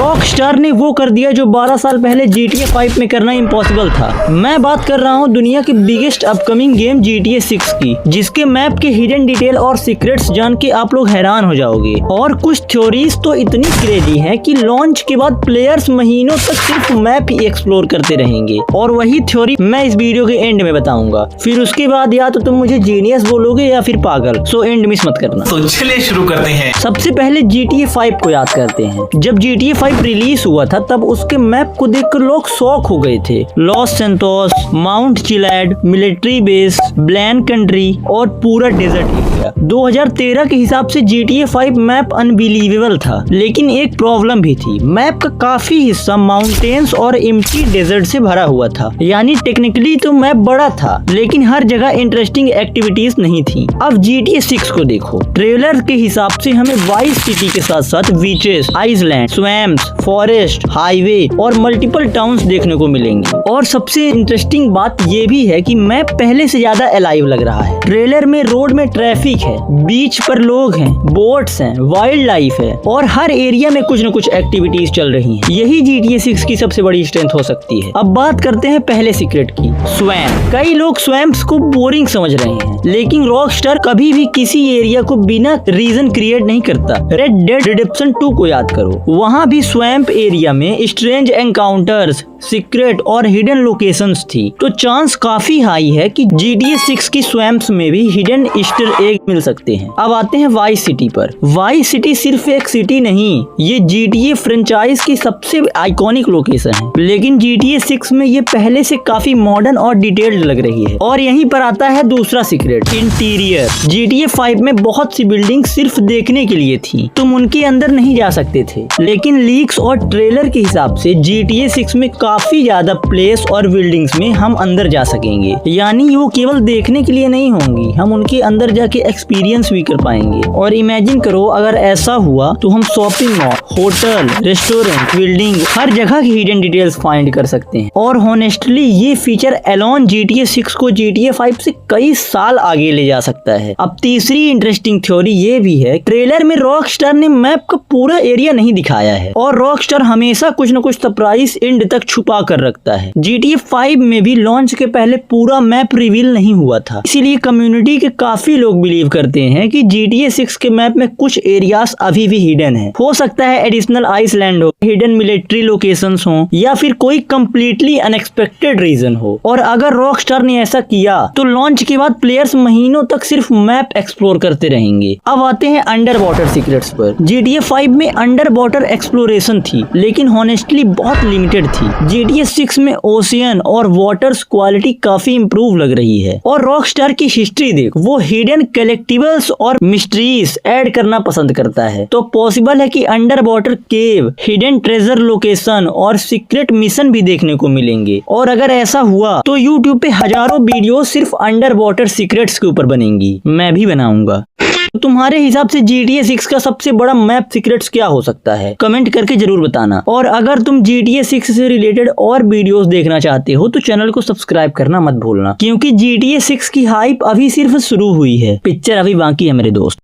Rockstar ने वो कर दिया जो 12 साल पहले GTA 5 में करना इम्पॉसिबल था। मैं बात कर रहा हूँ दुनिया की बिगेस्ट अपकमिंग गेम GTA 6 की, जिसके मैप के हिडन डिटेल और सीक्रेट्स जान के आप लोग हैरान हो जाओगे। और कुछ थ्योरीज तो इतनी क्रेजी हैं कि लॉन्च के बाद प्लेयर्स महीनों तक सिर्फ मैप ही एक्सप्लोर करते रहेंगे। और वही थ्योरी मैं इस वीडियो के एंड में बताऊंगा। फिर उसके बाद या तो तुम मुझे जीनियस बोलोगे या फिर पागल, सो एंड मिस मत करना। तो चलिए शुरू करते हैं। सबसे पहले GTA 5 को याद करते हैं। जब GTA 5 रिलीज हुआ था तब उसके मैप को देखकर लोग शॉक हो गए थे। Los Santos, Mount Chiliad, military base, Blaine county और पूरा डेजर्ट एरिया। 2013 के हिसाब से GTA 5 मैप अनबिलीवेबल था, लेकिन एक प्रॉब्लम भी थी। मैप का काफी हिस्सा माउंटेन्स और एम्प्टी डेजर्ट से भरा हुआ था। यानी टेक्निकली तो मैप बड़ा था, लेकिन हर जगह इंटरेस्टिंग एक्टिविटीज नहीं थी। अब GTA 6 को देखो। ट्रेलर के हिसाब से हमें वाइस सिटी के साथ साथ beaches, island, swamps, forest, highway और मल्टीपल टाउन्स देखने को मिलेंगे। और सबसे इंटरेस्टिंग बात ये भी है कि मैप पहले से ज्यादा अलाइव लग रहा है। ट्रेलर में रोड में ट्रैफिक है, बीच पर लोग हैं, बोट्स हैं, वाइल्ड लाइफ है और हर एरिया में कुछ न कुछ एक्टिविटीज चल रही हैं। यही GTA 6 की सबसे बड़ी स्ट्रेंथ हो सकती है। अब बात करते हैं पहले सीक्रेट की, स्वैम्प। कई लोग स्वैम्प्स को बोरिंग समझ रहे हैं, लेकिन रॉकस्टार कभी भी किसी एरिया को बिना रीजन क्रिएट नहीं करता। रेड डेड रिडेम्पशन 2 को याद करो, वहाँ भी स्वैम्प एरिया में स्ट्रेंज एनकाउंटर्स, सीक्रेट और हिडन लोकेशंस थी। तो चांस काफी हाई है कि GTA 6 की स्वैम्प्स में भी हिडन ईस्टर एग मिल सकते हैं। अब आते हैं वाइस सिटी पर। वाइस सिटी सिर्फ एक सिटी नहीं, ये GTA फ्रेंचाइज की सबसे आइकॉनिक लोकेशन है। लेकिन GTA 6 में ये पहले से काफी मॉडर्न और डिटेल्ड लग रही है। और यहीं पर आता है दूसरा सीक्रेट, इंटीरियर। GTA 5 में बहुत सी बिल्डिंग सिर्फ देखने के लिए थी, तुम उनके अंदर नहीं जा सकते थे। लेकिन लीक्स और ट्रेलर के हिसाब से GTA 6 में काफी ज्यादा प्लेस और बिल्डिंग्स में हम अंदर जा सकेंगे। यानी वो केवल देखने के लिए नहीं होंगी, हम उनके अंदर जाके एक्सपीरियंस भी कर पाएंगे। और इमेजिन करो अगर ऐसा हुआ तो हम shopping mall, hotel, restaurant, building, हर जगह की हिडन डिटेल्स फाइंड कर सकते हैं। और होनेस्टली ये फीचर अलोन GTA 6 को GTA 5 से कई साल आगे ले जा सकता है। अब तीसरी इंटरेस्टिंग थ्योरी ये भी है, ट्रेलर में रॉकस्टार ने मैप का पूरा एरिया नहीं दिखाया है और रॉकस्टार हमेशा कुछ न कुछ सरप्राइज एंड तक छुपा कर रखता है। GTA 5 में भी लॉन्च के पहले पूरा मैप रिवील नहीं हुआ था, इसीलिए कम्युनिटी के काफी लोग बिलीव करते हैं कि GTA 6 के मैप में कुछ एरियाज अभी भी हिडन है। हो सकता है एडिशनल आइसलैंड हो, हिडन मिलिट्री लोकेशंस हो या फिर कोई कंप्लीटली अनएक्सपेक्टेड रीजन हो। और अगर रॉकस्टार ने ऐसा किया तो लॉन्च के बाद प्लेयर्स महीनों तक सिर्फ मैप एक्सप्लोर करते रहेंगे। अब आते हैं अंडर वाटर सीक्रेट्स पर। GTA 5 में अंडर वाटर एक्सप्लोरेशन थी, लेकिन हॉनेस्टली बहुत लिमिटेड थी। GTA 6 में ओशियन और वाटर्स क्वालिटी काफी इंप्रूव लग रही है। और रॉकस्टार की हिस्ट्री देख, वो हिडन कलेक्टिबल्स और मिस्ट्रीज ऐड करना पसंद करता है। तो पॉसिबल है कि अंडर वाटर केव, हिडन ट्रेजर लोकेशन और सीक्रेट मिशन भी देखने को मिलेंगे। और अगर ऐसा हुआ तो YouTube पे हजारों वीडियो सिर्फ अंडर वाटर सीक्रेट्स के ऊपर बनेंगी, मैं भी बनाऊंगा। तो तुम्हारे हिसाब से GTA 6 का सबसे बड़ा मैप सीक्रेट्स क्या हो सकता है? कमेंट करके जरूर बताना। और अगर तुम GTA 6 से रिलेटेड और वीडियोस देखना चाहते हो तो चैनल को सब्सक्राइब करना मत भूलना, क्योंकि GTA 6 की हाइप अभी सिर्फ शुरू हुई है, पिक्चर अभी बाकी है मेरे दोस्त।